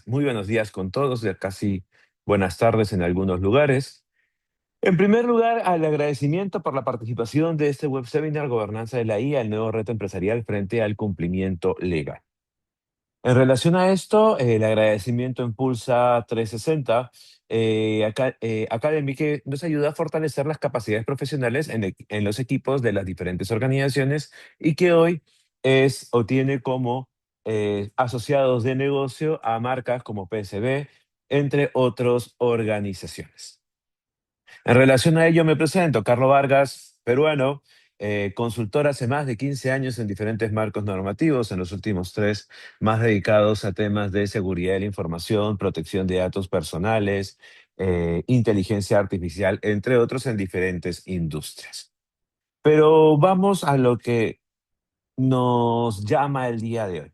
Muy buenos días con todos, ya casi buenas tardes en algunos lugares. En primer lugar, al agradecimiento por la participación de este web seminar Gobernanza de la IA, el nuevo reto empresarial frente al cumplimiento legal. En relación a esto, el agradecimiento Impulsa 360 Academy, que nos ayuda a fortalecer las capacidades profesionales en los equipos de las diferentes organizaciones y que hoy es o tiene como asociados de negocio a marcas como PSB, entre otras organizaciones. En relación a ello, me presento, Carlos Vargas, peruano, consultor hace más de 15 años en diferentes marcos normativos, en los últimos tres más dedicados a temas de seguridad de la información, protección de datos personales, inteligencia artificial, entre otros en diferentes industrias. Pero vamos a lo que nos llama el día de hoy.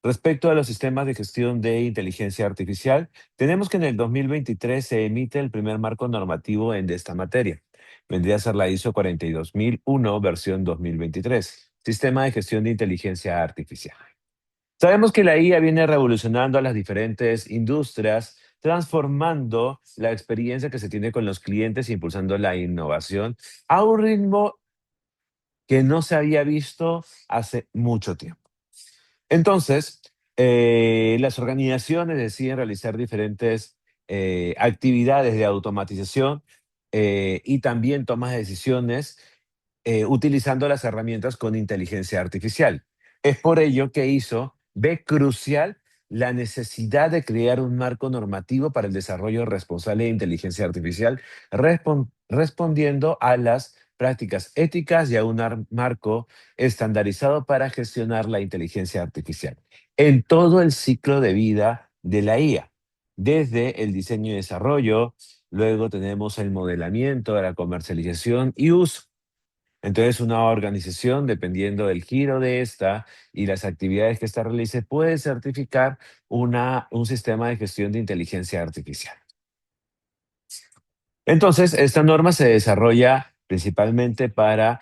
Respecto a los sistemas de gestión de inteligencia artificial, tenemos que en el 2023 se emite el primer marco normativo en esta materia. Vendría a ser la ISO 42001 versión 2023, Sistema de Gestión de Inteligencia Artificial. Sabemos que la IA viene revolucionando a las diferentes industrias, transformando la experiencia que se tiene con los clientes, impulsando la innovación a un ritmo que no se había visto hace mucho tiempo. Entonces, las organizaciones deciden realizar diferentes actividades de automatización y también tomas de decisiones utilizando las herramientas con inteligencia artificial. Es por ello que ISO ve crucial la necesidad de crear un marco normativo para el desarrollo responsable de inteligencia artificial, respondiendo a las prácticas éticas y a un marco estandarizado para gestionar la inteligencia artificial en todo el ciclo de vida de la IA, desde el diseño y desarrollo, luego tenemos el modelamiento, la comercialización y uso. Entonces, una organización, dependiendo del giro de esta y las actividades que ésta realice, puede certificar un sistema de gestión de inteligencia artificial. Entonces, esta norma se desarrolla principalmente para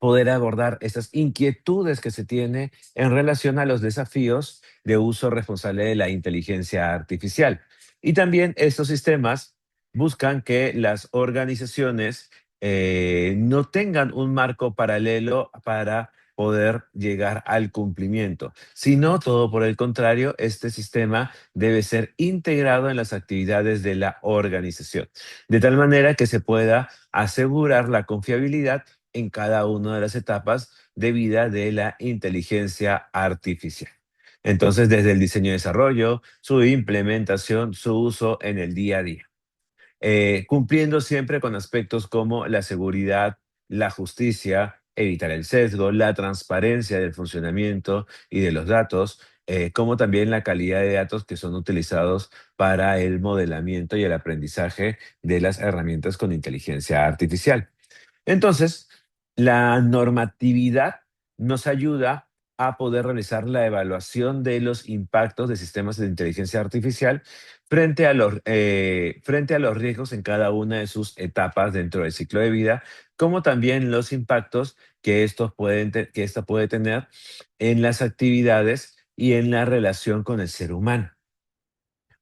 poder abordar estas inquietudes que se tiene en relación a los desafíos de uso responsable de la inteligencia artificial. Y también estos sistemas buscan que las organizaciones no tengan un marco paralelo para poder llegar al cumplimiento, sino todo por el contrario, este sistema debe ser integrado en las actividades de la organización, de tal manera que se pueda asegurar la confiabilidad en cada una de las etapas de vida de la inteligencia artificial. Entonces, desde el diseño y desarrollo, su implementación, su uso en el día a día, cumpliendo siempre con aspectos como la seguridad, la justicia, evitar el sesgo, la transparencia del funcionamiento y de los datos, como también la calidad de datos que son utilizados para el modelamiento y el aprendizaje de las herramientas con inteligencia artificial. Entonces, la normatividad nos ayuda a poder realizar la evaluación de los impactos de sistemas de inteligencia artificial frente a los riesgos en cada una de sus etapas dentro del ciclo de vida, como también los impactos que que esta puede tener en las actividades y en la relación con el ser humano,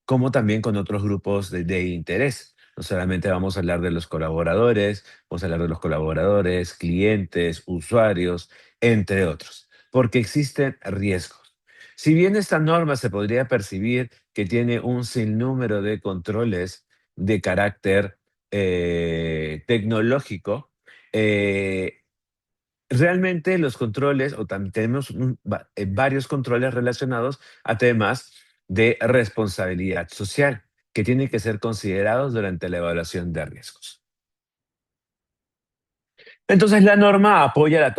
como también con otros grupos de interés. No solamente vamos a hablar de los colaboradores, vamos a hablar de los colaboradores, clientes, usuarios, entre otros, porque existen riesgos. Si bien esta norma se podría percibir que tiene un sinnúmero de controles de carácter tecnológico, eh, realmente los controles, o también tenemos varios controles relacionados a temas de responsabilidad social que tienen que ser considerados durante la evaluación de riesgos. Entonces, la norma apoya,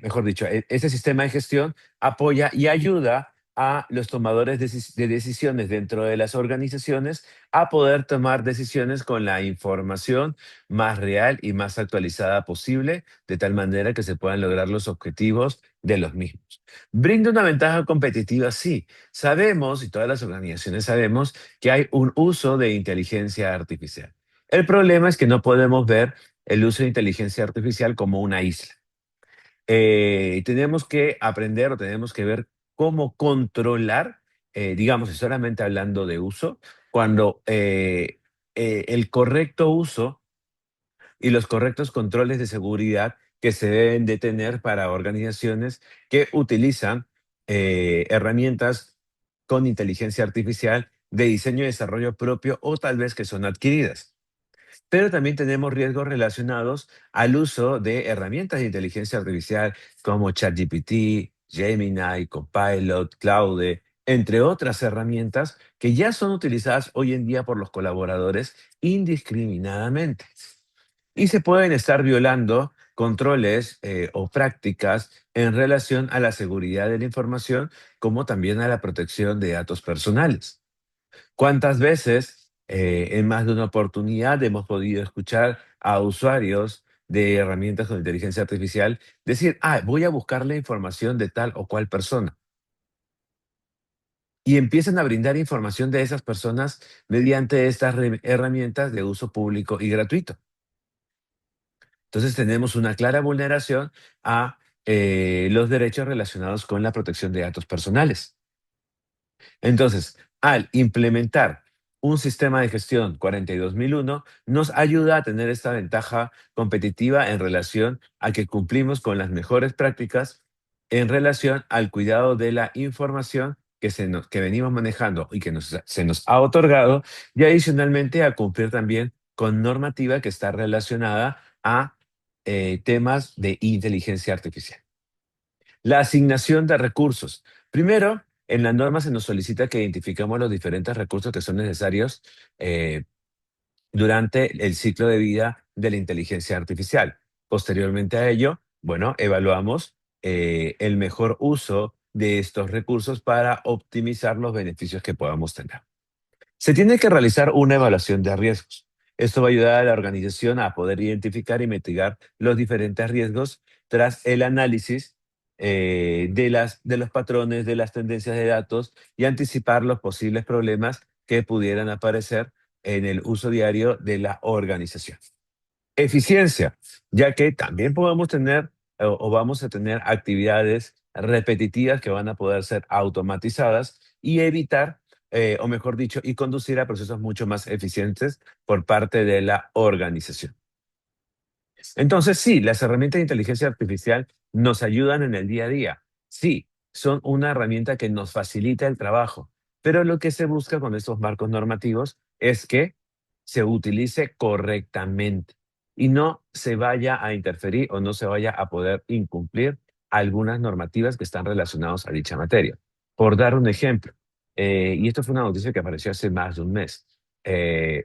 mejor dicho, este sistema de gestión apoya y ayuda a los tomadores de decisiones dentro de las organizaciones a poder tomar decisiones con la información más real y más actualizada posible, de tal manera que se puedan lograr los objetivos de los mismos. Brinda una ventaja competitiva, sí. Sabemos, y todas las organizaciones sabemos, que hay un uso de inteligencia artificial. El problema es que no podemos ver el uso de inteligencia artificial como una isla. Tenemos que aprender o tenemos que ver cómo controlar, digamos, y solamente hablando de uso, cuando el correcto uso y los correctos controles de seguridad que se deben de tener para organizaciones que utilizan herramientas con inteligencia artificial de diseño y desarrollo propio o tal vez que son adquiridas. Pero también tenemos riesgos relacionados al uso de herramientas de inteligencia artificial como ChatGPT, Gemini, Copilot, Claude, entre otras herramientas que ya son utilizadas hoy en día por los colaboradores indiscriminadamente. Y se pueden estar violando controles o prácticas en relación a la seguridad de la información, como también a la protección de datos personales. ¿Cuántas veces en más de una oportunidad hemos podido escuchar a usuarios de herramientas con inteligencia artificial decir, voy a buscar la información de tal o cual persona? Y empiezan a brindar información de esas personas mediante estas herramientas de uso público y gratuito. Entonces tenemos una clara vulneración a los derechos relacionados con la protección de datos personales. Entonces, al implementar un sistema de gestión 42001, nos ayuda a tener esta ventaja competitiva en relación a que cumplimos con las mejores prácticas en relación al cuidado de la información que venimos manejando y que se nos ha otorgado, y adicionalmente a cumplir también con normativa que está relacionada a temas de inteligencia artificial. La asignación de recursos. Primero, en la norma se nos solicita que identifiquemos los diferentes recursos que son necesarios eh, durante el ciclo de vida de la inteligencia artificial. Posteriormente a ello, bueno, evaluamos el mejor uso de estos recursos para optimizar los beneficios que podamos tener. Se tiene que realizar una evaluación de riesgos. Esto va a ayudar a la organización a poder identificar y mitigar los diferentes riesgos tras el análisis de los patrones, de las tendencias de datos y anticipar los posibles problemas que pudieran aparecer en el uso diario de la organización. Eficiencia, ya que también podemos tener o vamos a tener actividades repetitivas que van a poder ser automatizadas y evitar, o mejor dicho, y conducir a procesos mucho más eficientes por parte de la organización. Entonces, sí, las herramientas de inteligencia artificial nos ayudan en el día a día. Sí, son una herramienta que nos facilita el trabajo, pero lo que se busca con estos marcos normativos es que se utilice correctamente y no se vaya a interferir o no se vaya a poder incumplir algunas normativas que están relacionadas a dicha materia. Por dar un ejemplo, y esto fue una noticia que apareció hace más de un mes, eh,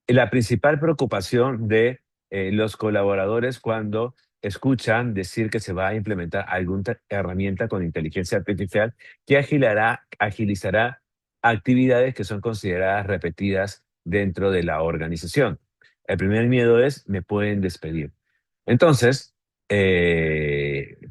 la principal preocupación de los colaboradores cuando escuchan decir que se va a implementar alguna herramienta con inteligencia artificial que agilizará actividades que son consideradas repetidas dentro de la organización. El primer miedo es, me pueden despedir. Entonces,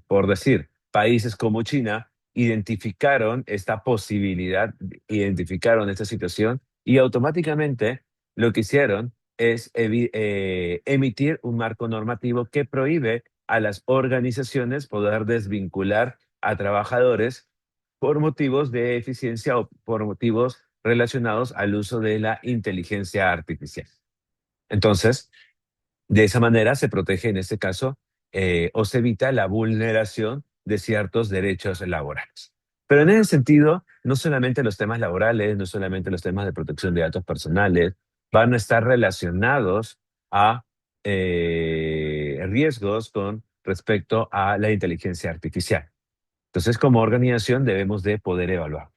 por decir, países como China identificaron esta posibilidad, identificaron esta situación y automáticamente lo que hicieron es emitir un marco normativo que prohíbe a las organizaciones poder desvincular a trabajadores por motivos de eficiencia o por motivos relacionados al uso de la inteligencia artificial. Entonces, de esa manera se protege en este caso o se evita la vulneración de ciertos derechos laborales. Pero en ese sentido, no solamente los temas laborales, no solamente los temas de protección de datos personales van a estar relacionados a riesgos con respecto a la inteligencia artificial. Entonces, como organización debemos de poder evaluar.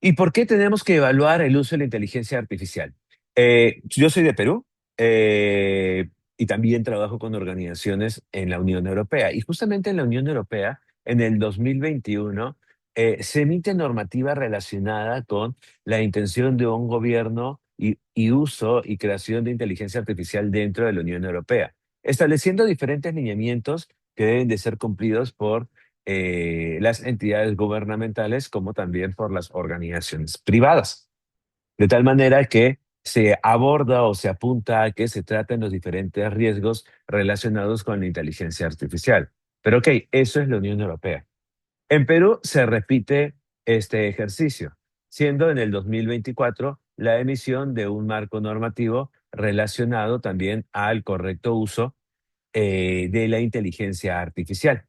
¿Y por qué tenemos que evaluar el uso de la inteligencia artificial? Yo soy de Perú y también trabajo con organizaciones en la Unión Europea. Y justamente en la Unión Europea, en el 2021, se emite normativa relacionada con la intención de un gobierno y uso y creación de inteligencia artificial dentro de la Unión Europea, estableciendo diferentes lineamientos que deben de ser cumplidos por las entidades gubernamentales como también por las organizaciones privadas. De tal manera que se aborda o se apunta a que se traten los diferentes riesgos relacionados con la inteligencia artificial. Pero ok, eso es la Unión Europea. En Perú se repite este ejercicio, siendo en el 2024 la emisión de un marco normativo relacionado también al correcto uso de la inteligencia artificial.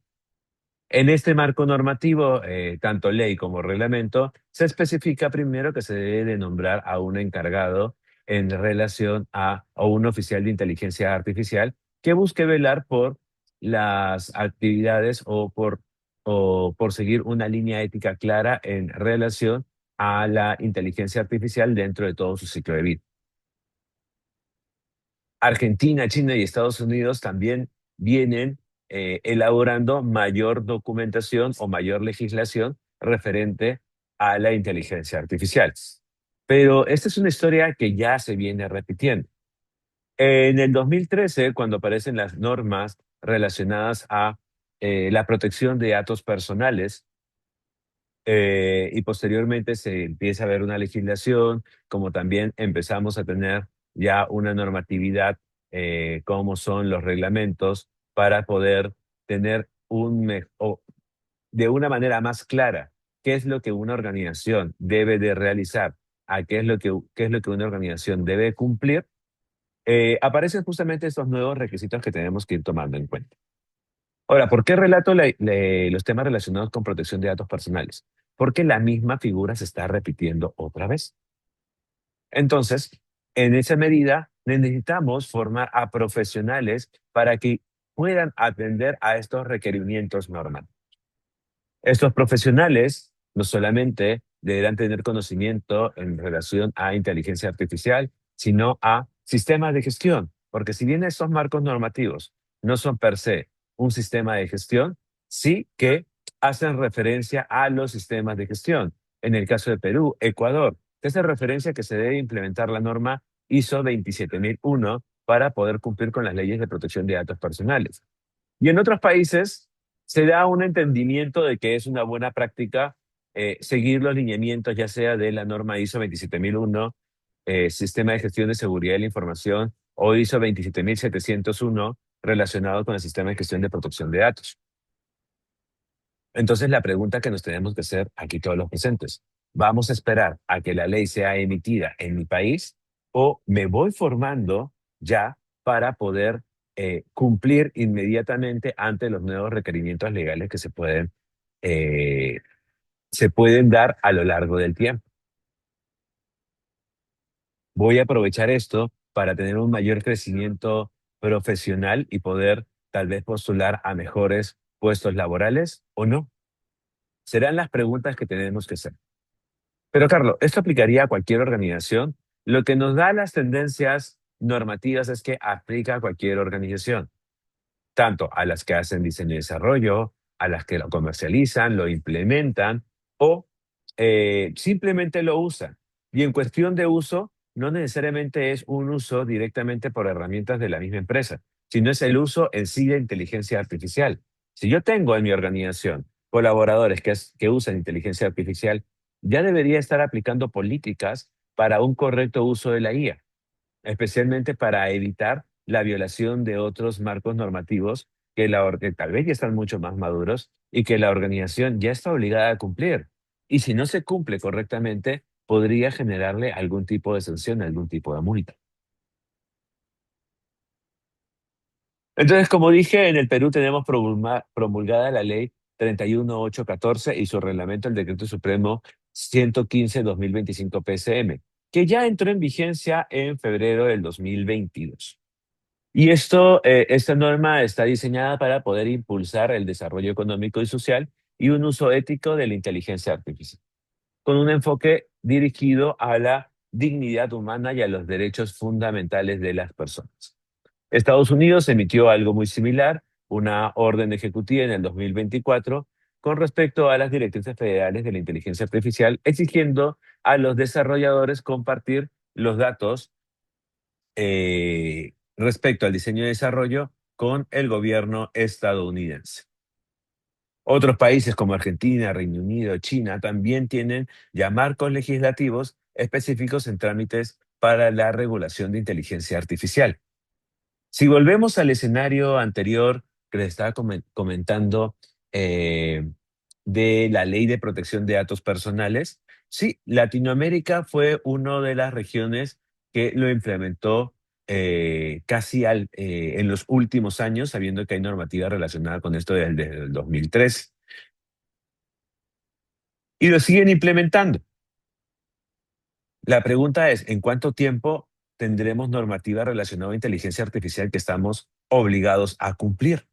En este marco normativo, tanto ley como reglamento, se especifica primero que se debe de nombrar a un encargado en relación a un oficial de inteligencia artificial que busque velar por las actividades o por seguir una línea ética clara en relación a la inteligencia artificial dentro de todo su ciclo de vida. Argentina, China y Estados Unidos también vienen elaborando mayor documentación o mayor legislación referente a la inteligencia artificial. Pero esta es una historia que ya se viene repitiendo. En el 2013, cuando aparecen las normas relacionadas a la protección de datos personales, y posteriormente se empieza a ver una legislación, como también empezamos a tener ya una normatividad, como son los reglamentos, para poder tener o de una manera más clara qué es lo que una organización debe de realizar, a qué es lo que una organización debe cumplir, aparecen justamente estos nuevos requisitos que tenemos que ir tomando en cuenta. Ahora, ¿por qué relato los temas relacionados con protección de datos personales? Porque la misma figura se está repitiendo otra vez. Entonces, en esa medida, necesitamos formar a profesionales para que puedan atender a estos requerimientos normativos. Estos profesionales no solamente deberán tener conocimiento en relación a inteligencia artificial, sino a sistemas de gestión, porque si bien estos marcos normativos no son per se un sistema de gestión, sí que hacen referencia a los sistemas de gestión. En el caso de Perú, Ecuador, que hace referencia a que se debe implementar la norma ISO 27001 para poder cumplir con las leyes de protección de datos personales. Y en otros países se da un entendimiento de que es una buena práctica seguir los lineamientos, ya sea de la norma ISO 27001, Sistema de Gestión de Seguridad de la Información, o ISO 27701, relacionado con el Sistema de Gestión de Protección de Datos. Entonces, la pregunta que nos tenemos que hacer aquí todos los presentes, ¿vamos a esperar a que la ley sea emitida en mi país o me voy formando ya para poder cumplir inmediatamente ante los nuevos requerimientos legales que eh, se pueden dar a lo largo del tiempo? ¿Voy a aprovechar esto para tener un mayor crecimiento profesional y poder tal vez postular a mejores puestos laborales o no? Serán las preguntas que tenemos que hacer. Pero Carlos, esto aplicaría a cualquier organización. Lo que nos da las tendencias normativas es que aplica a cualquier organización, tanto a las que hacen diseño y desarrollo, a las que lo comercializan, lo implementan o simplemente lo usan. Y en cuestión de uso, no necesariamente es un uso directamente por herramientas de la misma empresa, sino es el uso en sí de inteligencia artificial. Si yo tengo en mi organización colaboradores que usan inteligencia artificial, ya debería estar aplicando políticas para un correcto uso de la IA, especialmente para evitar la violación de otros marcos normativos que tal vez ya están mucho más maduros y que la organización ya está obligada a cumplir. Y si no se cumple correctamente, podría generarle algún tipo de sanción, algún tipo de multa. Entonces, como dije, en el Perú tenemos promulgada la ley 31814 y su reglamento, el Decreto Supremo 115/2025 PSM, que ya entró en vigencia en febrero del 2022. Y esta norma está diseñada para poder impulsar el desarrollo económico y social y un uso ético de la inteligencia artificial, con un enfoque dirigido a la dignidad humana y a los derechos fundamentales de las personas. Estados Unidos emitió algo muy similar, una orden ejecutiva en el 2024 con respecto a las directrices federales de la inteligencia artificial, exigiendo a los desarrolladores compartir los datos respecto al diseño y desarrollo con el gobierno estadounidense. Otros países como Argentina, Reino Unido, China también tienen ya marcos legislativos específicos en trámites para la regulación de inteligencia artificial. Si volvemos al escenario anterior que les estaba comentando eh, de la Ley de Protección de Datos Personales. Sí, Latinoamérica fue una de las regiones que lo implementó en los últimos años, sabiendo que hay normativa relacionada con esto desde el 2003. Y lo siguen implementando. La pregunta es, ¿en cuánto tiempo tendremos normativa relacionada a inteligencia artificial que estamos obligados a cumplir?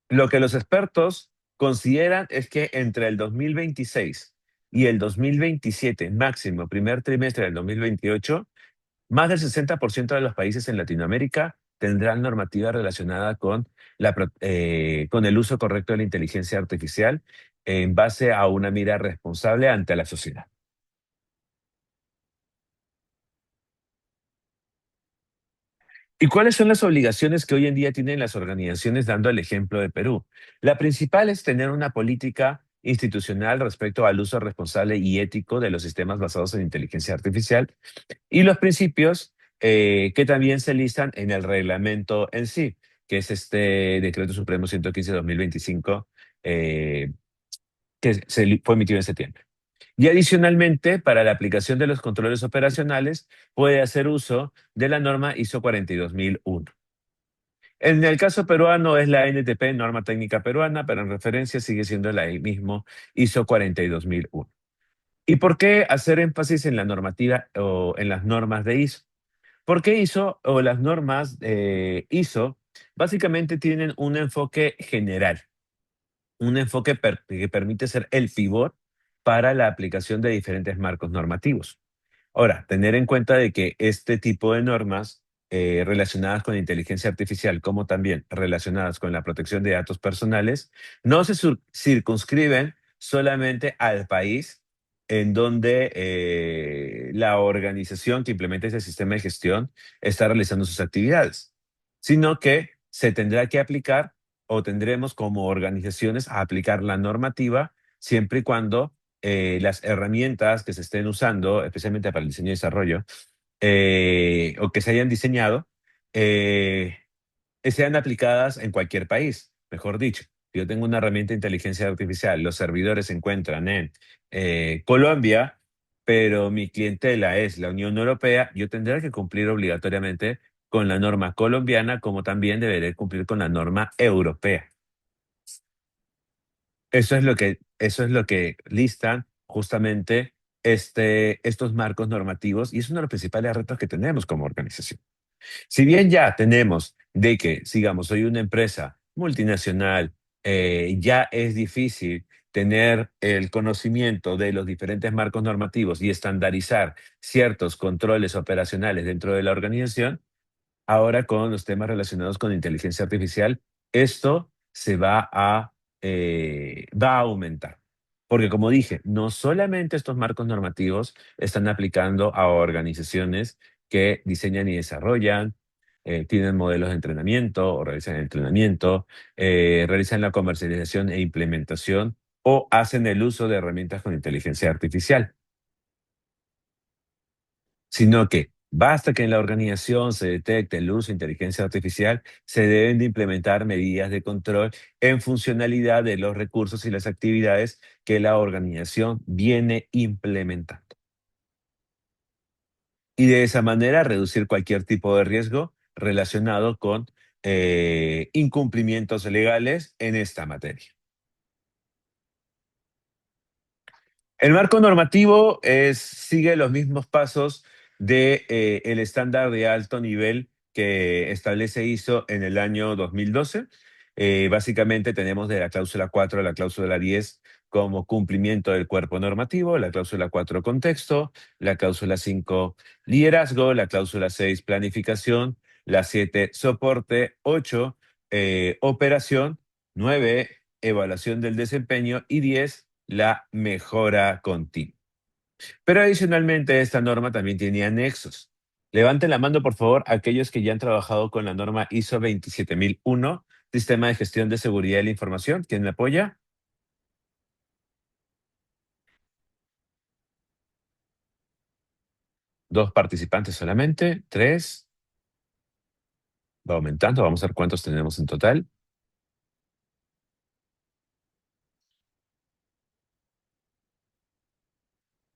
Lo que los expertos consideran es que entre el 2026 y el 2027, máximo primer trimestre del 2028, más del 60% de los países en Latinoamérica tendrán normativa relacionada con, con el uso correcto de la inteligencia artificial en base a una mira responsable ante la sociedad. ¿Y cuáles son las obligaciones que hoy en día tienen las organizaciones dando el ejemplo de Perú? La principal es tener una política institucional respecto al uso responsable y ético de los sistemas basados en inteligencia artificial y los principios que también se listan en el reglamento en sí, que es este Decreto Supremo 115-2025, fue emitido en septiembre. Y adicionalmente, para la aplicación de los controles operacionales, puede hacer uso de la norma ISO 42001. En el caso peruano es la NTP, Norma Técnica Peruana, pero en referencia sigue siendo la mismo ISO 42001. ¿Y por qué hacer énfasis en la normativa o en las normas de ISO? Porque ISO o las normas ISO básicamente tienen un enfoque general, un enfoque que permite ser el pivot para la aplicación de diferentes marcos normativos. Ahora, tener en cuenta de que este tipo de normas relacionadas con inteligencia artificial, como también relacionadas con la protección de datos personales, no se circunscriben solamente al país en donde la organización que implementa ese sistema de gestión está realizando sus actividades, sino que se tendrá que aplicar o tendremos como organizaciones a aplicar la normativa siempre y cuando las herramientas que se estén usando, especialmente para el diseño y desarrollo, o que se hayan diseñado, eh, sean aplicadas en cualquier país. Mejor dicho, si yo tengo una herramienta de inteligencia artificial, los servidores se encuentran en Colombia, pero mi clientela es la Unión Europea, yo tendré que cumplir obligatoriamente con la norma colombiana, como también deberé cumplir con la norma europea. Eso es lo que listan justamente estos marcos normativos y es uno de los principales retos que tenemos como organización. Si bien ya tenemos de que, sigamos, soy una empresa multinacional, ya es difícil tener el conocimiento de los diferentes marcos normativos y estandarizar ciertos controles operacionales dentro de la organización. Ahora con los temas relacionados con inteligencia artificial, esto va a aumentar. Porque como dije, no solamente estos marcos normativos están aplicando a organizaciones que diseñan y desarrollan, tienen modelos de entrenamiento o realizan entrenamiento, realizan la comercialización e implementación o hacen el uso de herramientas con inteligencia artificial, sino que basta que en la organización se detecte el uso de inteligencia artificial, se deben de implementar medidas de control en funcionalidad de los recursos y las actividades que la organización viene implementando. Y de esa manera reducir cualquier tipo de riesgo relacionado con incumplimientos legales en esta materia. El marco normativo sigue los mismos pasos de, el estándar de alto nivel que establece ISO en el año 2012. Básicamente tenemos de la cláusula 4 a la cláusula 10 como cumplimiento del cuerpo normativo, la cláusula 4 contexto, la cláusula 5 liderazgo, la cláusula 6 planificación, la 7 soporte, 8 operación, 9 evaluación del desempeño y 10 la mejora continua. Pero adicionalmente, esta norma también tiene anexos. Levanten la mano, por favor, aquellos que ya han trabajado con la norma ISO 27001, Sistema de Gestión de Seguridad de la Información. ¿Quién me apoya? Dos participantes solamente. Tres. Va aumentando, vamos a ver cuántos tenemos en total.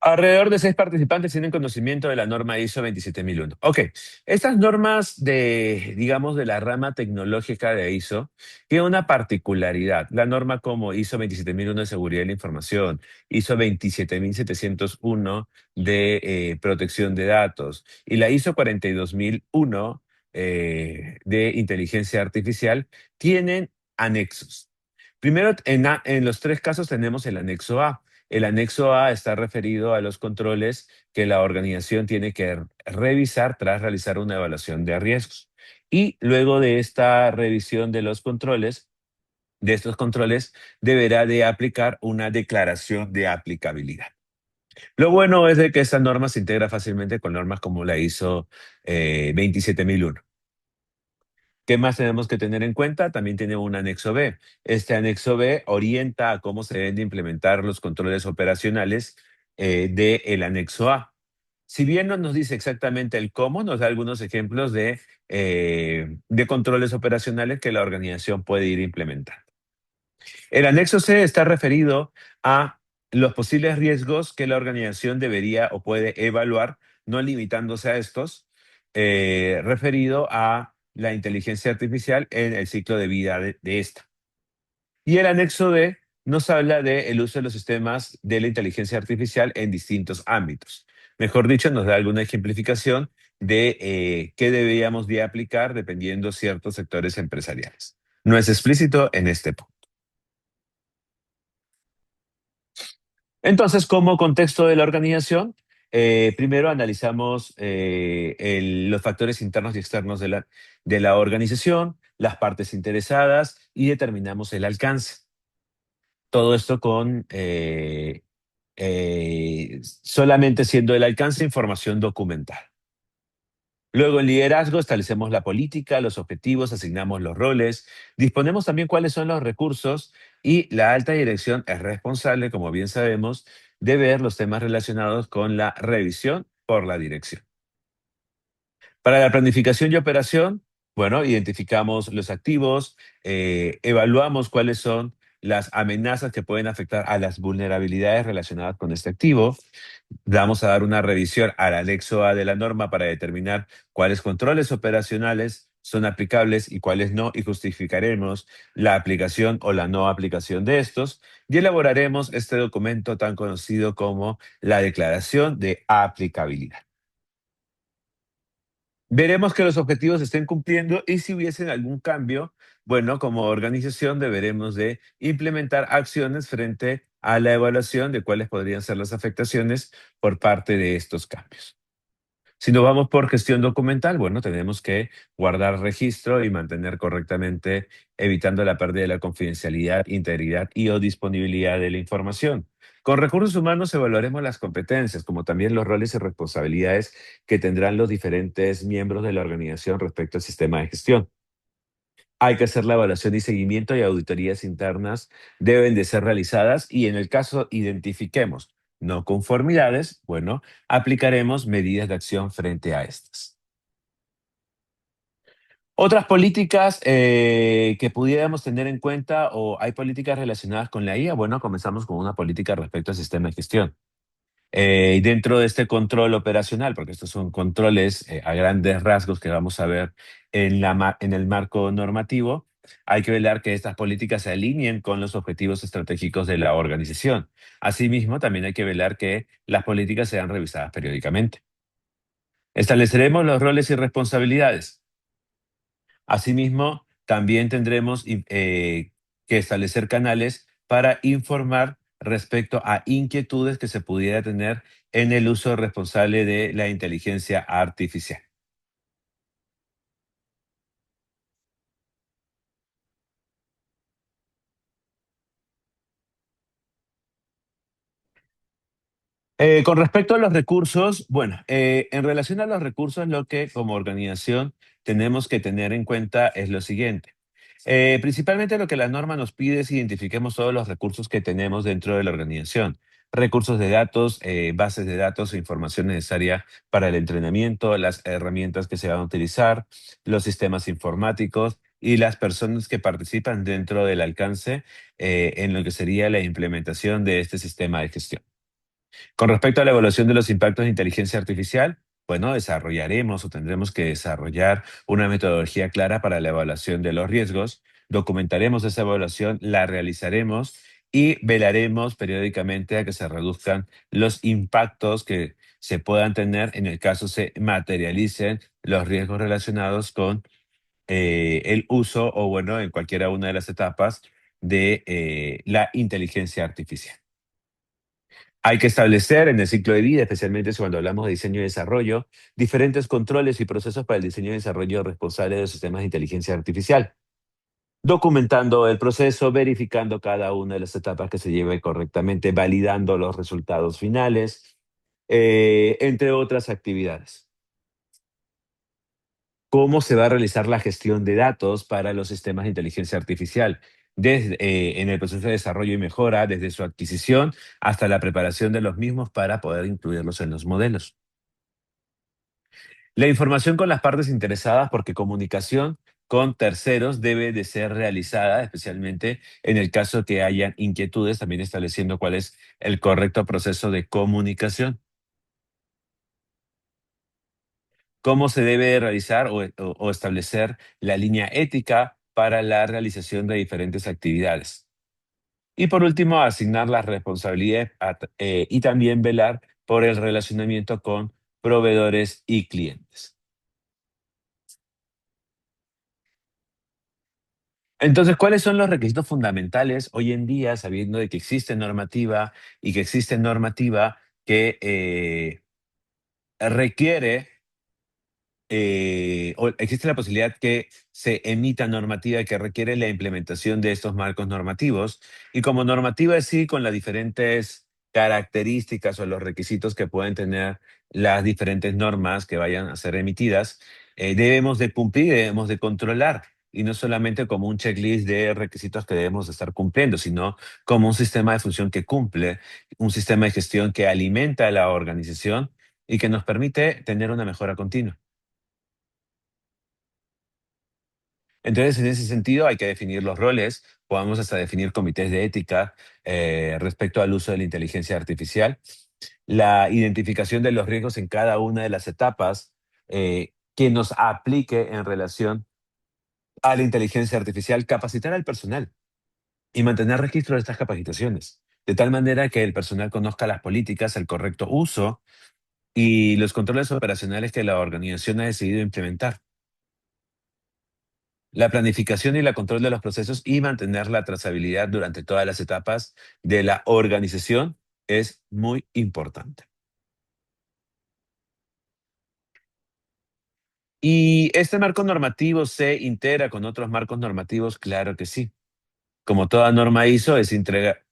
Alrededor de 6 participantes tienen conocimiento de la norma ISO 27001. Ok, estas normas de, digamos, de la rama tecnológica de ISO tienen una particularidad. La norma como ISO 27001 de seguridad de la información, ISO 27701 de protección de datos y la ISO 42001 de inteligencia artificial tienen anexos. Primero, en los tres casos tenemos el anexo A. El anexo A está referido a los controles que la organización tiene que revisar tras realizar una evaluación de riesgos. Y luego de esta revisión de los controles, de estos controles, deberá de aplicar una declaración de aplicabilidad. Lo bueno es de que esta norma se integra fácilmente con normas como la ISO 27001. ¿Qué más tenemos que tener en cuenta? También tiene un anexo B. Este anexo B orienta a cómo se deben de implementar los controles operacionales del anexo A. Si bien no nos dice exactamente el cómo, nos da algunos ejemplos de controles operacionales que la organización puede ir implementando. El anexo C está referido a los posibles riesgos que la organización debería o puede evaluar, no limitándose a estos, referido a la inteligencia artificial en el ciclo de vida de esta. Y el anexo D nos habla del uso de los sistemas de la inteligencia artificial en distintos ámbitos. Mejor dicho, nos da alguna ejemplificación de qué deberíamos de aplicar dependiendo ciertos sectores empresariales. No es explícito en este punto. Entonces, como contexto de la organización, primero analizamos los factores internos y externos de la organización, las partes interesadas y determinamos el alcance. Todo esto con solamente siendo el alcance información documental. Luego, en liderazgo, establecemos la política, los objetivos, asignamos los roles, disponemos también cuáles son los recursos y la alta dirección es responsable, como bien sabemos, de ver los temas relacionados con la revisión por la dirección. Para la planificación y operación, bueno, identificamos los activos, evaluamos cuáles son las amenazas que pueden afectar a las vulnerabilidades relacionadas con este activo. Vamos a dar una revisión al anexo A de la norma para determinar cuáles controles operacionales son aplicables y cuáles no, y justificaremos la aplicación o la no aplicación de estos, y elaboraremos este documento tan conocido como la Declaración de Aplicabilidad. Veremos que los objetivos se estén cumpliendo y si hubiesen algún cambio, bueno, como organización deberemos de implementar acciones frente a la evaluación de cuáles podrían ser las afectaciones por parte de estos cambios. Si nos vamos por gestión documental, bueno, tenemos que guardar registro y mantener correctamente, evitando la pérdida de la confidencialidad, integridad y o disponibilidad de la información. Con recursos humanos evaluaremos las competencias, como también los roles y responsabilidades que tendrán los diferentes miembros de la organización respecto al sistema de gestión. Hay que hacer la evaluación y seguimiento y auditorías internas deben de ser realizadas y en el caso identifiquemos no conformidades, bueno, aplicaremos medidas de acción frente a estas. Otras políticas que pudiéramos tener en cuenta o hay políticas relacionadas con la IA, bueno, comenzamos con una política respecto al sistema de gestión. Y dentro de este control operacional, porque estos son controles a grandes rasgos que vamos a ver en el marco normativo, hay que velar que estas políticas se alineen con los objetivos estratégicos de la organización. Asimismo, también hay que velar que las políticas sean revisadas periódicamente. Estableceremos los roles y responsabilidades. Asimismo, también tendremos que establecer canales para informar respecto a inquietudes que se pudiera tener en el uso responsable de la inteligencia artificial. Con respecto a los recursos, bueno, en relación a los recursos, lo que como organización tenemos que tener en cuenta es lo siguiente. Principalmente lo que la norma nos pide es identifiquemos todos los recursos que tenemos dentro de la organización. recursos de datos, bases de datos e información necesaria para el entrenamiento, las herramientas que se van a utilizar, los sistemas informáticos y las personas que participan dentro del alcance en lo que sería la implementación de este sistema de gestión. Con respecto a la evaluación de los impactos de inteligencia artificial, bueno, desarrollaremos o tendremos que desarrollar una metodología clara para la evaluación de los riesgos, documentaremos esa evaluación, la realizaremos y velaremos periódicamente a que se reduzcan los impactos que se puedan tener en el caso se materialicen los riesgos relacionados con el uso o, bueno, en cualquiera una de las etapas de la inteligencia artificial. Hay que establecer en el ciclo de vida, especialmente cuando hablamos de diseño y desarrollo, diferentes controles y procesos para el diseño y desarrollo responsable de los sistemas de inteligencia artificial, documentando el proceso, verificando cada una de las etapas que se lleve correctamente, validando los resultados finales, entre otras actividades. ¿Cómo se va a realizar la gestión de datos para los sistemas de inteligencia artificial? Desde, en el proceso de desarrollo y mejora, desde su adquisición hasta la preparación de los mismos para poder incluirlos en los modelos. La información con las partes interesadas, porque comunicación con terceros debe de ser realizada, especialmente en el caso que hayan inquietudes, también estableciendo cuál es el correcto proceso de comunicación. Cómo se debe realizar o establecer la línea ética para la realización de diferentes actividades. Y por último, asignar las responsabilidades y también velar por el relacionamiento con proveedores y clientes. Entonces, ¿cuáles son los requisitos fundamentales hoy en día, sabiendo de que existe normativa y que existe normativa que requiere o existe la posibilidad que se emita normativa que requiere la implementación de estos marcos normativos? Y como normativa sí, con las diferentes características o los requisitos que pueden tener las diferentes normas que vayan a ser emitidas, debemos de cumplir, debemos de controlar. Y no solamente como un checklist de requisitos que debemos de estar cumpliendo, sino como un sistema de función que cumple, un sistema de gestión que alimenta a la organización y que nos permite tener una mejora continua. Entonces, en ese sentido, hay que definir los roles, podemos hasta definir comités de ética respecto al uso de la inteligencia artificial, la identificación de los riesgos en cada una de las etapas que nos aplique en relación a la inteligencia artificial, capacitar al personal y mantener registro de estas capacitaciones, de tal manera que el personal conozca las políticas, el correcto uso y los controles operacionales que la organización ha decidido implementar. La planificación y la control de los procesos y mantener la trazabilidad durante todas las etapas de la organización es muy importante. ¿Y este marco normativo se integra con otros marcos normativos? Claro que sí. Como toda norma ISO es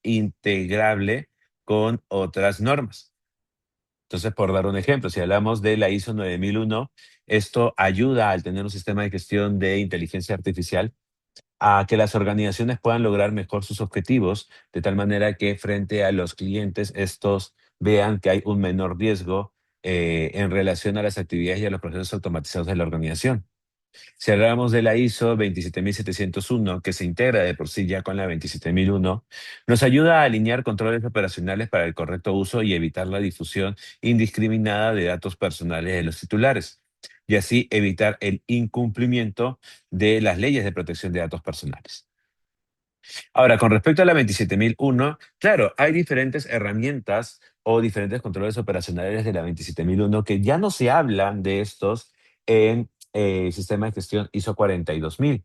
integrable con otras normas. Entonces, por dar un ejemplo, si hablamos de la ISO 9001, esto ayuda al tener un sistema de gestión de inteligencia artificial a que las organizaciones puedan lograr mejor sus objetivos, de tal manera que frente a los clientes estos vean que hay un menor riesgo en relación a las actividades y a los procesos automatizados de la organización. Si hablamos de la ISO 27701, que se integra de por sí ya con la 27001, nos ayuda a alinear controles operacionales para el correcto uso y evitar la difusión indiscriminada de datos personales de los titulares, y así evitar el incumplimiento de las leyes de protección de datos personales. Ahora, con respecto a la 27001, claro, hay diferentes herramientas o diferentes controles operacionales de la 27001 que ya no se hablan de estos en sistema de gestión ISO 42000,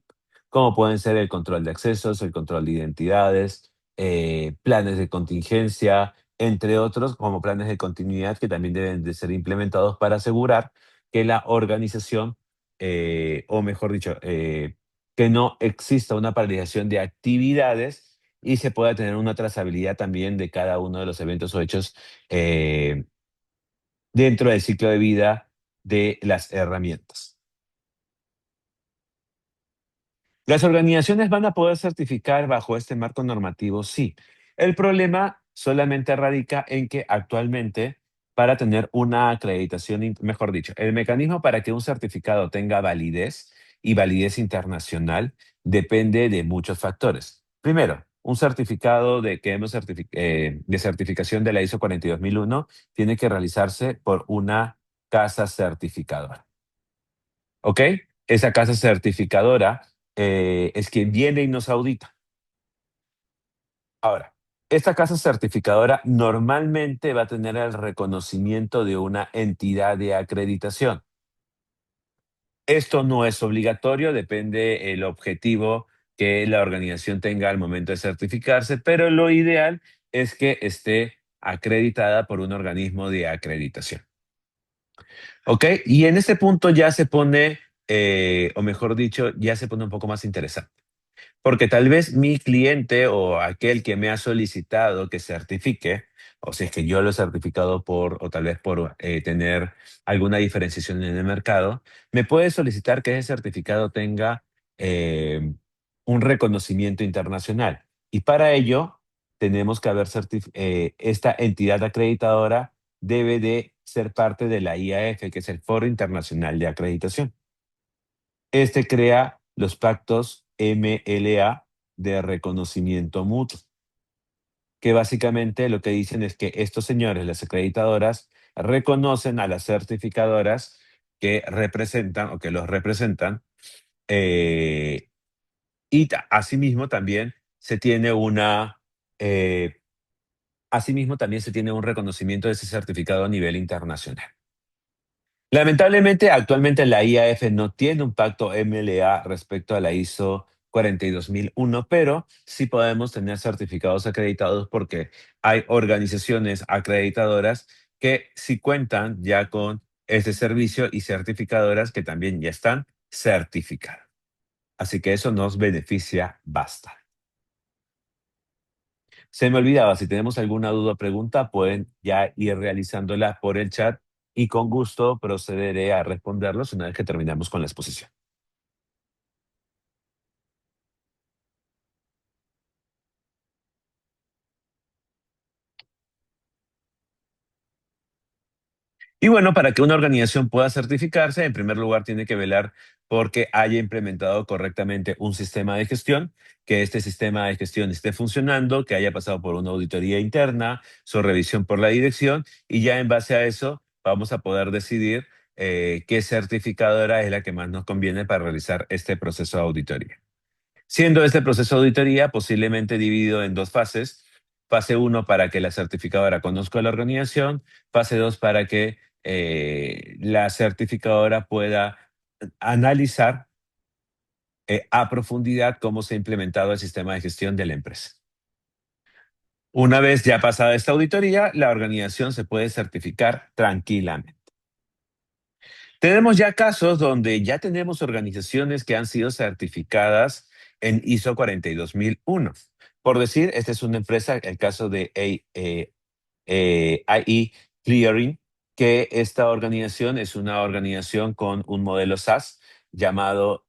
como pueden ser el control de accesos, el control de identidades, planes de contingencia, entre otros, como planes de continuidad que también deben de ser implementados para asegurar que la organización, o mejor dicho, que no exista una paralización de actividades y se pueda tener una trazabilidad también de cada uno de los eventos o hechos eh, dentro del ciclo de vida de las herramientas. ¿Las organizaciones van a poder certificar bajo este marco normativo? Sí. El problema solamente radica en que actualmente para tener una acreditación, mejor dicho, el mecanismo para que un certificado tenga validez y validez internacional depende de muchos factores. Primero, un certificado de certificación de la ISO 42001 tiene que realizarse por una casa certificadora. ¿Ok? Esa casa certificadora es quien viene y nos audita. Ahora, esta casa certificadora normalmente va a tener el reconocimiento de una entidad de acreditación. Esto no es obligatorio, depende el objetivo que la organización tenga al momento de certificarse, pero lo ideal es que esté acreditada por un organismo de acreditación. ¿Ok? Y en este punto ya se pone, o mejor dicho, ya se pone un poco más interesante. Porque tal vez mi cliente o aquel que me ha solicitado que certifique, o si es que yo lo he certificado o tal vez por tener alguna diferenciación en el mercado, me puede solicitar que ese certificado tenga eh, un reconocimiento internacional. Y para ello, tenemos que esta entidad acreditadora debe de ser parte de la IAF, que es el Foro Internacional de Acreditación. Este crea los pactos MLA de reconocimiento mutuo, que básicamente lo que dicen es que estos señores, las acreditadoras, reconocen a las certificadoras que representan o que los representan, eh, y asimismo también se tiene eh, asimismo también se tiene un reconocimiento de ese certificado a nivel internacional. Lamentablemente, actualmente la IAF no tiene un pacto MLA respecto a la ISO 42001, pero sí podemos tener certificados acreditados porque hay organizaciones acreditadoras que sí cuentan ya con este servicio y certificadoras que también ya están certificadas. Así que eso nos beneficia bastante. Se me olvidaba, si tenemos alguna duda o pregunta, pueden ya ir realizándola por el chat y con gusto procederé a responderlos una vez que terminamos con la exposición. Y bueno, para que una organización pueda certificarse, en primer lugar tiene que velar porque haya implementado correctamente un sistema de gestión, que este sistema de gestión esté funcionando, que haya pasado por una auditoría interna, su revisión por la dirección y ya en base a eso vamos a poder decidir qué certificadora es la que más nos conviene para realizar este proceso de auditoría. Siendo este proceso de auditoría posiblemente dividido en dos fases. Fase uno para que la certificadora conozca a la organización, fase 2 para que la certificadora pueda analizar a profundidad cómo se ha implementado el sistema de gestión de la empresa. Una vez ya pasada esta auditoría, la organización se puede certificar tranquilamente. Tenemos ya casos donde ya tenemos organizaciones que han sido certificadas en ISO 42001. Por decir, esta es una empresa, el caso de IE Clearing, que esta organización es una organización con un modelo SaaS llamado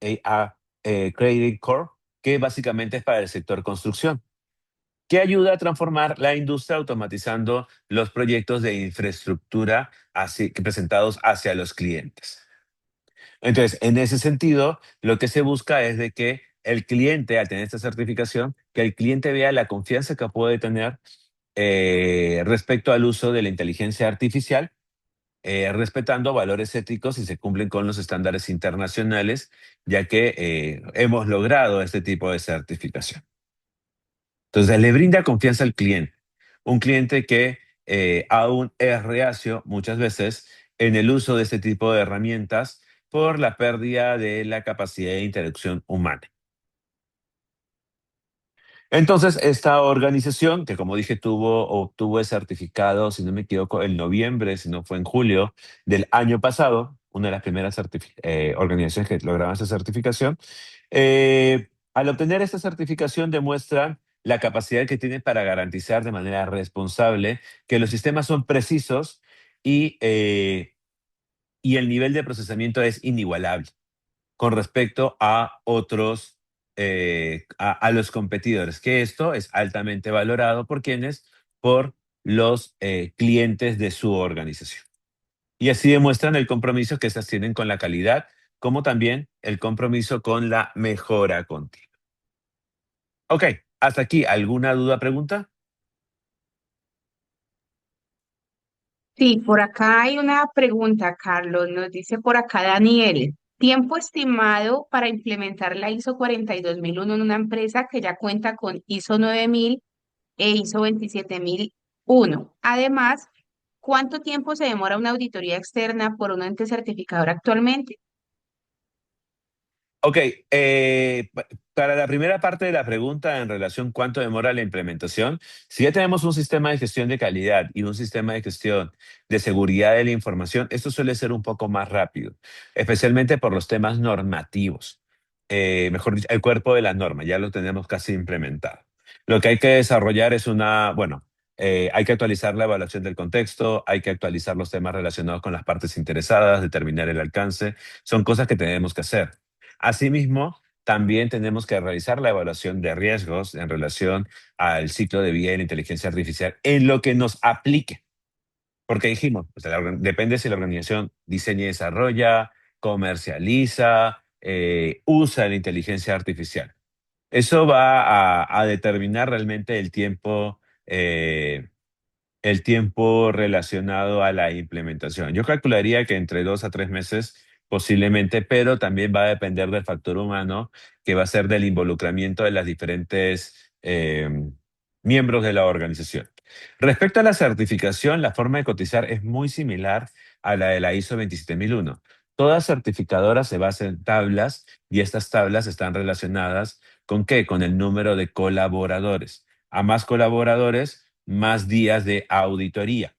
AA Credit Corp, que básicamente es para el sector construcción, que ayuda a transformar la industria automatizando los proyectos de infraestructura presentados hacia los clientes. Entonces, en ese sentido, lo que se busca es de que el cliente, al tener esta certificación, que el cliente vea la confianza que puede tener respecto al uso de la inteligencia artificial, respetando valores éticos y se cumplen con los estándares internacionales, ya que hemos logrado este tipo de certificación. Entonces, le brinda confianza al cliente. Un cliente que aún es reacio muchas veces en el uso de este tipo de herramientas por la pérdida de la capacidad de interacción humana. Entonces, esta organización, que como dije, obtuvo el certificado, si no me equivoco, en noviembre, si no fue en julio del año pasado, una de las primeras organizaciones que lograron esa certificación, al obtener esta certificación demuestran la capacidad que tienen para garantizar de manera responsable que los sistemas son precisos y el nivel de procesamiento es inigualable con respecto a otros a los competidores, que esto es altamente valorado por quienes, por los clientes de su organización. Y así demuestran el compromiso que estas tienen con la calidad, como también el compromiso con la mejora continua. Ok, hasta aquí, ¿alguna duda, pregunta? Sí, por acá hay una pregunta, Carlos. Nos dice por acá Daniel. Tiempo estimado para implementar la ISO 42001 en una empresa que ya cuenta con ISO 9000 e ISO 27001. Además, ¿cuánto tiempo se demora una auditoría externa por un ente certificador actualmente? Ok, para la primera parte de la pregunta en relación cuánto demora la implementación, si ya tenemos un sistema de gestión de calidad y un sistema de gestión de seguridad de la información, esto suele ser un poco más rápido, especialmente por los temas normativos. Mejor dicho, el cuerpo de la norma, ya lo tenemos casi implementado. Lo que hay que desarrollar es hay que actualizar la evaluación del contexto, hay que actualizar los temas relacionados con las partes interesadas, determinar el alcance, son cosas que tenemos que hacer. Asimismo, también tenemos que realizar la evaluación de riesgos en relación al ciclo de vida de la inteligencia artificial en lo que nos aplique. Porque dijimos, o sea, depende si la organización diseña y desarrolla, comercializa, usa la inteligencia artificial. Eso va a determinar realmente el tiempo relacionado a la implementación. Yo calcularía que entre 2 a 3 meses posiblemente, pero también va a depender del factor humano, que va a ser del involucramiento de las diferentes miembros de la organización. Respecto a la certificación, la forma de cotizar es muy similar a la de la ISO 27001. Toda certificadora se basa en tablas y estas tablas están relacionadas ¿con qué? Con el número de colaboradores. A más colaboradores, más días de auditoría.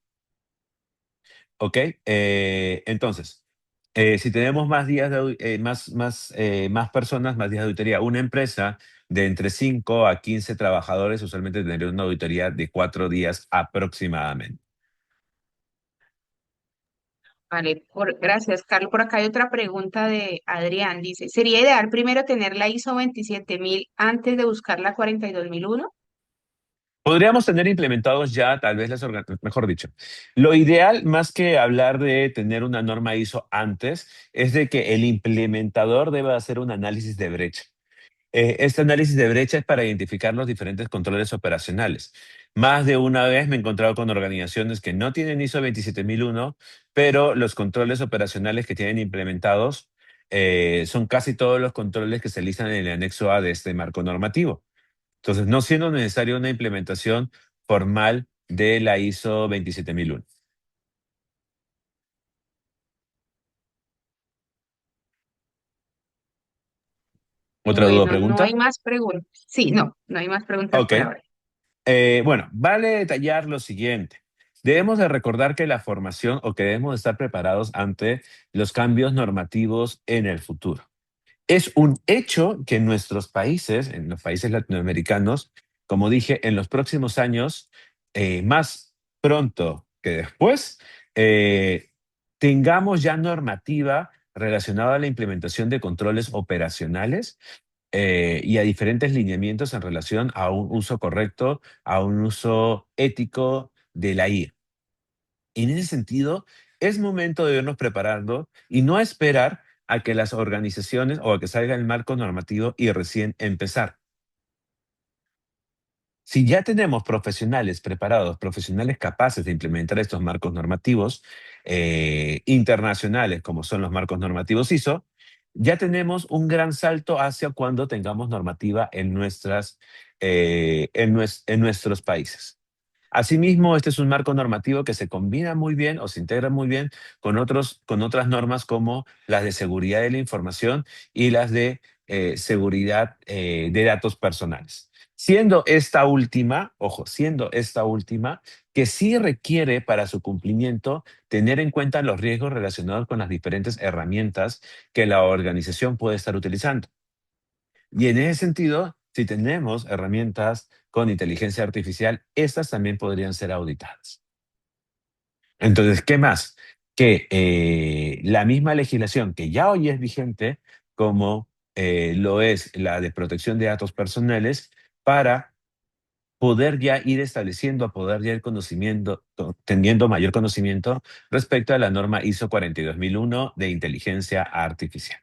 ¿Ok? Entonces, si tenemos más días más personas, más días de auditoría. Una empresa de entre 5 a 15 trabajadores usualmente tendría una auditoría de 4 días aproximadamente. Vale, gracias, Carlos. Por acá hay otra pregunta de Adrián. Dice, ¿sería ideal primero tener la ISO 27000 antes de buscar la 42001? Podríamos tener implementados ya, tal vez mejor dicho, lo ideal, más que hablar de tener una norma ISO antes, es de que el implementador deba hacer un análisis de brecha. Este análisis de brecha es para identificar los diferentes controles operacionales. Más de una vez me he encontrado con organizaciones que no tienen ISO 27001, pero los controles operacionales que tienen implementados son casi todos los controles que se listan en el anexo A de este marco normativo. Entonces, no siendo necesaria una implementación formal de la ISO 27001. ¿Otra duda o Bueno, no hay pregunta? más preguntas. Sí, no, no hay más preguntas Ok. por ahora. Bueno, vale detallar lo siguiente. Debemos de recordar que la formación o que debemos de estar preparados ante los cambios normativos en el futuro. Es un hecho que en nuestros países, en los países latinoamericanos, como dije, en los próximos años, más pronto que después, eh, tengamos ya normativa relacionada a la implementación de controles operacionales y a diferentes lineamientos en relación a un uso correcto, a un uso ético de la IA. En ese sentido, es momento de irnos preparando y no esperar a que las organizaciones o a que salga el marco normativo y recién empezar. Si ya tenemos profesionales preparados, profesionales capaces de implementar estos marcos normativos internacionales, como son los marcos normativos ISO, ya tenemos un gran salto hacia cuando tengamos normativa en nuestros países. Asimismo, este es un marco normativo que se combina muy bien o se integra muy bien con otras normas como las de seguridad de la información y las de seguridad de datos personales. Siendo esta última, ojo, siendo esta última, que sí requiere para su cumplimiento tener en cuenta los riesgos relacionados con las diferentes herramientas que la organización puede estar utilizando. Y en ese sentido, si tenemos herramientas con inteligencia artificial, estas también podrían ser auditadas. Entonces, ¿qué más? Que la misma legislación que ya hoy es vigente, como lo es la de protección de datos personales para poder ya ir estableciendo, a poder ya ir conocimiento, teniendo mayor conocimiento respecto a la norma ISO 42001 de inteligencia artificial.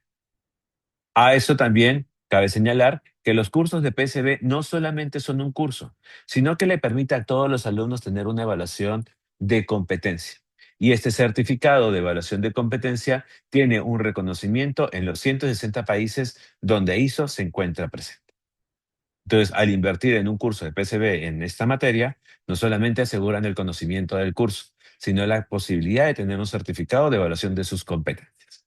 A eso también cabe señalar que los cursos de PSB no solamente son un curso, sino que le permite a todos los alumnos tener una evaluación de competencia. Y este certificado de evaluación de competencia tiene un reconocimiento en los 160 países donde ISO se encuentra presente. Entonces, al invertir en un curso de PCB en esta materia, no solamente aseguran el conocimiento del curso, sino la posibilidad de tener un certificado de evaluación de sus competencias.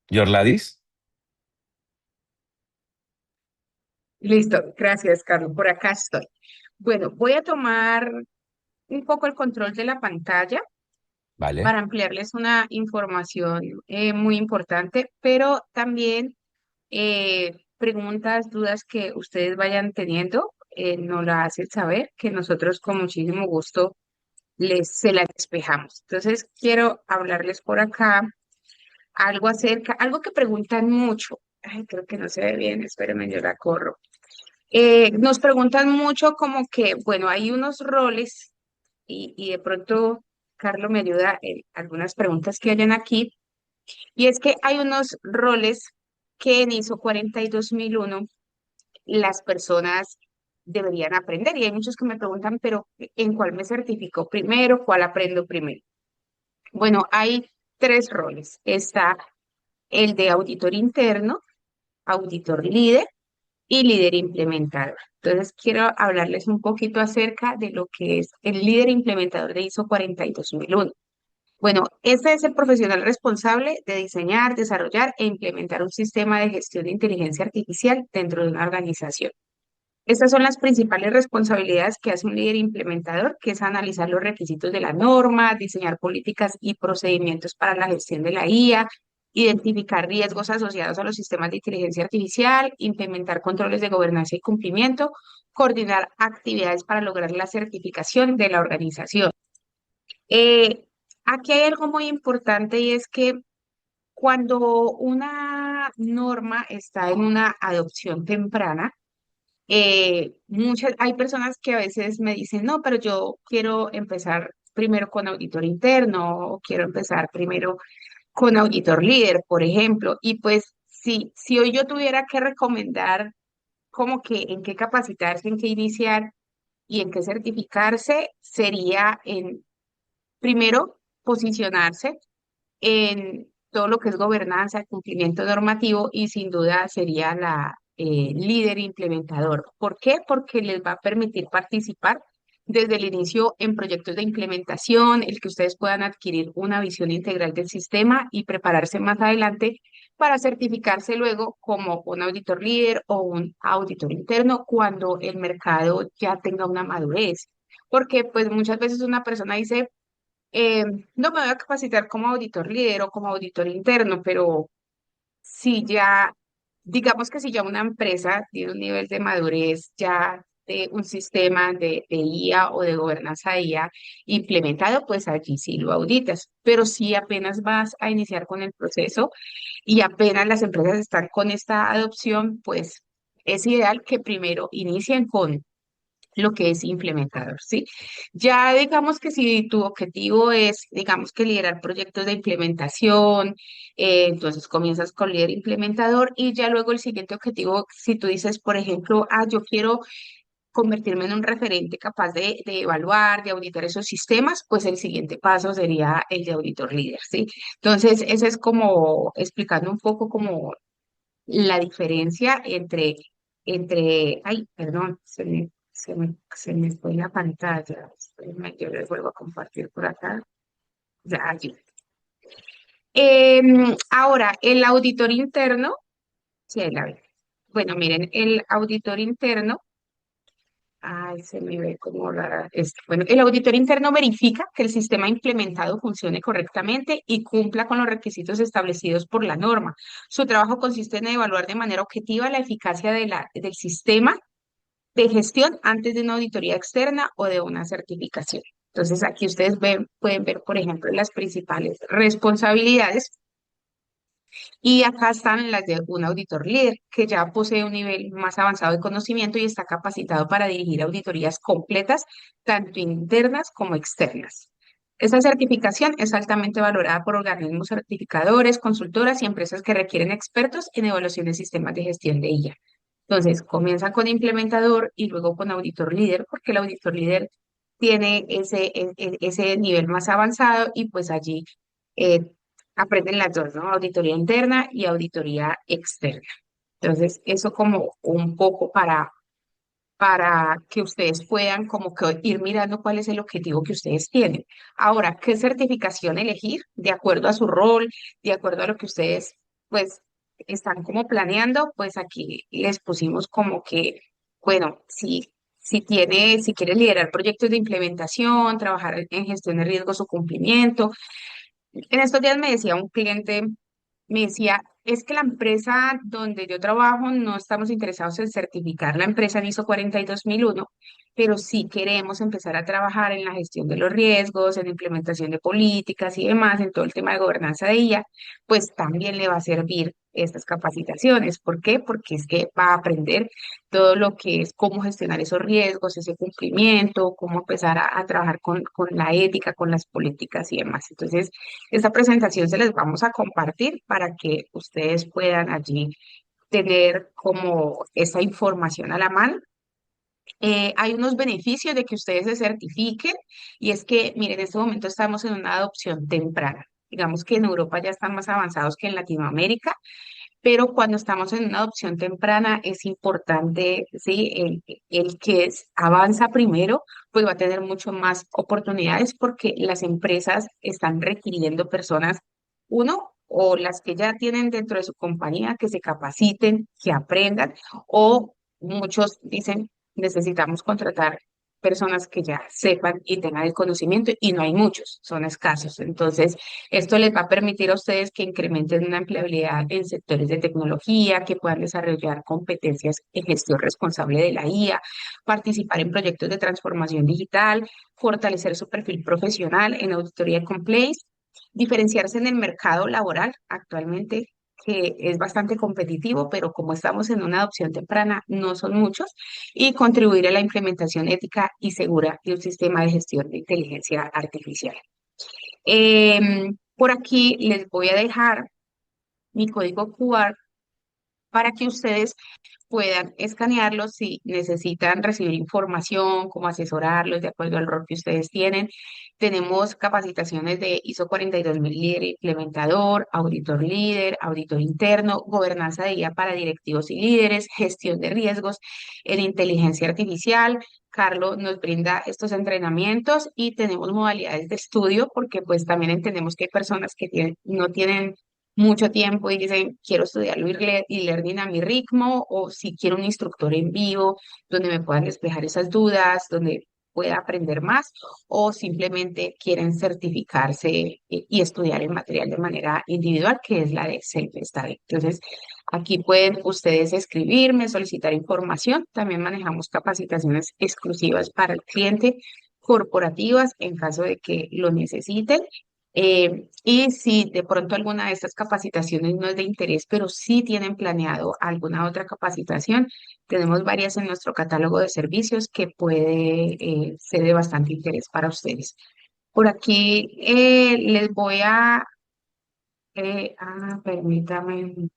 ¿Yorladis? Listo, gracias, Carlos. Por acá estoy. Bueno, voy a tomar un poco el control de la pantalla Vale. para ampliarles una información muy importante, pero también preguntas, dudas que ustedes vayan teniendo, nos la hacen saber, que nosotros con muchísimo gusto se la despejamos. Entonces, quiero hablarles por acá algo que preguntan mucho. Ay, creo que no se ve bien, espérenme, yo la corro. Nos preguntan mucho como que, bueno, hay unos roles y de pronto Carlos me ayuda en algunas preguntas que hayan aquí, y es que hay unos roles que en ISO 42001 las personas deberían aprender, y hay muchos que me preguntan, pero ¿en cuál me certifico primero? ¿Cuál aprendo primero? Bueno, hay tres roles. Está el de auditor interno, auditor líder y líder implementador. Entonces, quiero hablarles un poquito acerca de lo que es el líder implementador de ISO 42001. Bueno, este es el profesional responsable de diseñar, desarrollar e implementar un sistema de gestión de inteligencia artificial dentro de una organización. Estas son las principales responsabilidades que hace un líder implementador, que es analizar los requisitos de la norma, diseñar políticas y procedimientos para la gestión de la IA, identificar riesgos asociados a los sistemas de inteligencia artificial, implementar controles de gobernanza y cumplimiento, coordinar actividades para lograr la certificación de la organización. Eh, Aquí hay algo muy importante, y es que cuando una norma está en una adopción temprana, hay personas que a veces me dicen, no, pero yo quiero empezar primero con auditor interno o quiero empezar primero con auditor líder, por ejemplo. Y pues si hoy yo tuviera que recomendar como que en qué capacitarse, en qué iniciar y en qué certificarse, sería en primero posicionarse en todo lo que es gobernanza, cumplimiento normativo, y sin duda sería la líder implementador. ¿Por qué? Porque les va a permitir participar desde el inicio en proyectos de implementación, el que ustedes puedan adquirir una visión integral del sistema y prepararse más adelante para certificarse luego como un auditor líder o un auditor interno cuando el mercado ya tenga una madurez. Porque pues muchas veces una persona dice, eh, no me voy a capacitar como auditor líder o como auditor interno, pero si ya, digamos que si ya una empresa tiene un nivel de madurez ya de un sistema de IA o de gobernanza de IA implementado, pues allí sí lo auditas. Pero si apenas vas a iniciar con el proceso y apenas las empresas están con esta adopción, pues es ideal que primero inicien con lo que es implementador, ¿sí? Ya digamos que si tu objetivo es, digamos que liderar proyectos de implementación, entonces comienzas con líder implementador, y ya luego el siguiente objetivo, si tú dices, por ejemplo, yo quiero convertirme en un referente capaz de evaluar, de auditar esos sistemas, pues el siguiente paso sería el de auditor líder, ¿sí? Entonces, eso es como explicando un poco como la diferencia ay, perdón, se me fue la pantalla. Espérenme, yo les vuelvo a compartir por acá. Ya, allí. Ahora, el auditor interno, sí, ahí la ven. Bueno, miren, el auditor interno, ay, se me ve como rara. Bueno, el auditor interno verifica que el sistema implementado funcione correctamente y cumpla con los requisitos establecidos por la norma. Su trabajo consiste en evaluar de manera objetiva la eficacia del sistema de gestión antes de una auditoría externa o de una certificación. Entonces, aquí ustedes pueden ver, por ejemplo, las principales responsabilidades y acá están las de un auditor líder, que ya posee un nivel más avanzado de conocimiento y está capacitado para dirigir auditorías completas, tanto internas como externas. Esta certificación es altamente valorada por organismos certificadores, consultoras y empresas que requieren expertos en evaluación de sistemas de gestión de IA. Entonces, comienza con implementador y luego con auditor líder, porque el auditor líder tiene ese nivel más avanzado y pues allí eh, aprenden las dos, ¿no? Auditoría interna y auditoría externa. Entonces, eso como un poco para que ustedes puedan como que ir mirando cuál es el objetivo que ustedes tienen. Ahora, ¿qué certificación elegir? De acuerdo a su rol, de acuerdo a lo que ustedes pues están como planeando, pues aquí les pusimos como que, bueno, si quiere liderar proyectos de implementación, trabajar en gestión de riesgos o cumplimiento. En estos días me decía un cliente, me decía, es que la empresa donde yo trabajo no estamos interesados en certificar la empresa en ISO 42001, pero sí queremos empezar a trabajar en la gestión de los riesgos, en la implementación de políticas y demás, en todo el tema de gobernanza de IA, pues también le va a servir estas capacitaciones. ¿Por qué? Porque es que va a aprender todo lo que es cómo gestionar esos riesgos, ese cumplimiento, cómo empezar a trabajar con la ética, con las políticas y demás. Entonces, esta presentación se les vamos a compartir para que ustedes puedan allí tener como esa información a la mano. Hay unos beneficios de que ustedes se certifiquen y es que, miren, en este momento estamos en una adopción temprana. Digamos que en Europa ya están más avanzados que en Latinoamérica, pero cuando estamos en una adopción temprana es importante, ¿sí? El que avanza primero, pues va a tener mucho más oportunidades porque las empresas están requiriendo personas, uno, o las que ya tienen dentro de su compañía, que se capaciten, que aprendan, o muchos dicen, necesitamos contratar personas que ya sepan y tengan el conocimiento y no hay muchos, son escasos. Entonces, esto les va a permitir a ustedes que incrementen una empleabilidad en sectores de tecnología, que puedan desarrollar competencias en gestión responsable de la IA, participar en proyectos de transformación digital, fortalecer su perfil profesional en auditoría de compliance, diferenciarse en el mercado laboral actualmente que es bastante competitivo, pero como estamos en una adopción temprana, no son muchos, y contribuir a la implementación ética y segura de un sistema de gestión de inteligencia artificial. Por aquí les voy a dejar mi código QR para que ustedes puedan escanearlos si necesitan recibir información, cómo asesorarlos de acuerdo al rol que ustedes tienen. Tenemos capacitaciones de ISO 42000 líder e implementador, auditor líder, auditor interno, gobernanza de IA para directivos y líderes, gestión de riesgos en inteligencia artificial. Carlos nos brinda estos entrenamientos y tenemos modalidades de estudio porque pues también entendemos que hay personas que no tienen mucho tiempo y dicen, quiero estudiarlo y learning a mi ritmo, o si quiero un instructor en vivo donde me puedan despejar esas dudas, donde pueda aprender más, o simplemente quieren certificarse y estudiar el material de manera individual, que es la de Self-Study. Entonces, aquí pueden ustedes escribirme, solicitar información. También manejamos capacitaciones exclusivas para el cliente, corporativas, en caso de que lo necesiten. Y si de pronto alguna de estas capacitaciones no es de interés, pero sí tienen planeado alguna otra capacitación, tenemos varias en nuestro catálogo de servicios que puede ser de bastante interés para ustedes. Por aquí les voy permítame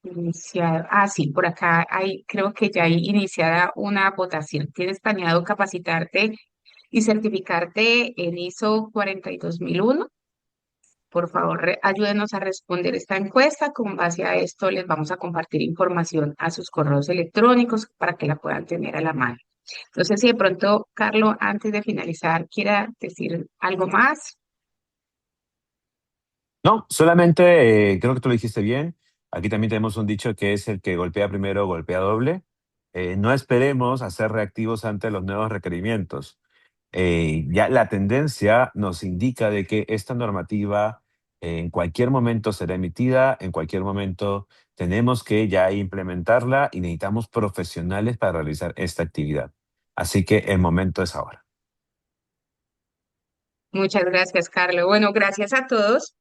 iniciar. Ah, sí, por acá hay, creo que ya hay iniciada una votación. ¿Tienes planeado capacitarte y certificarte en ISO 42001? Por favor, ayúdenos a responder esta encuesta. Con base a esto, les vamos a compartir información a sus correos electrónicos para que la puedan tener a la mano. Entonces, si de pronto, Carlos, antes de finalizar, quiera decir algo más. No, solamente creo que tú lo dijiste bien. Aquí también tenemos un dicho que es el que golpea primero, golpea doble. No esperemos a ser reactivos ante los nuevos requerimientos. Ya la tendencia nos indica de que esta normativa en cualquier momento será emitida, en cualquier momento tenemos que ya implementarla y necesitamos profesionales para realizar esta actividad. Así que el momento es ahora. Muchas gracias, Carlos. Bueno, gracias a todos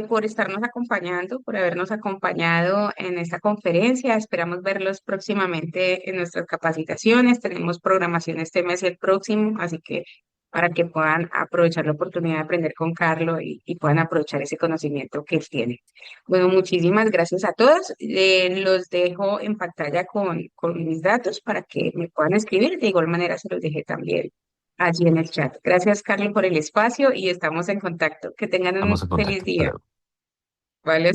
por estarnos acompañando, por habernos acompañado en esta conferencia. Esperamos verlos próximamente en nuestras capacitaciones. Tenemos programación este mes y el próximo, así que para que puedan aprovechar la oportunidad de aprender con Carlos y puedan aprovechar ese conocimiento que él tiene. Bueno, muchísimas gracias a todos. Los dejo en pantalla con mis datos para que me puedan escribir. De igual manera se los dejé también allí en el chat. Gracias, Carlos, por el espacio y estamos en contacto. Que tengan Estamos un en feliz contacto. Hasta día. luego. ¿Vale?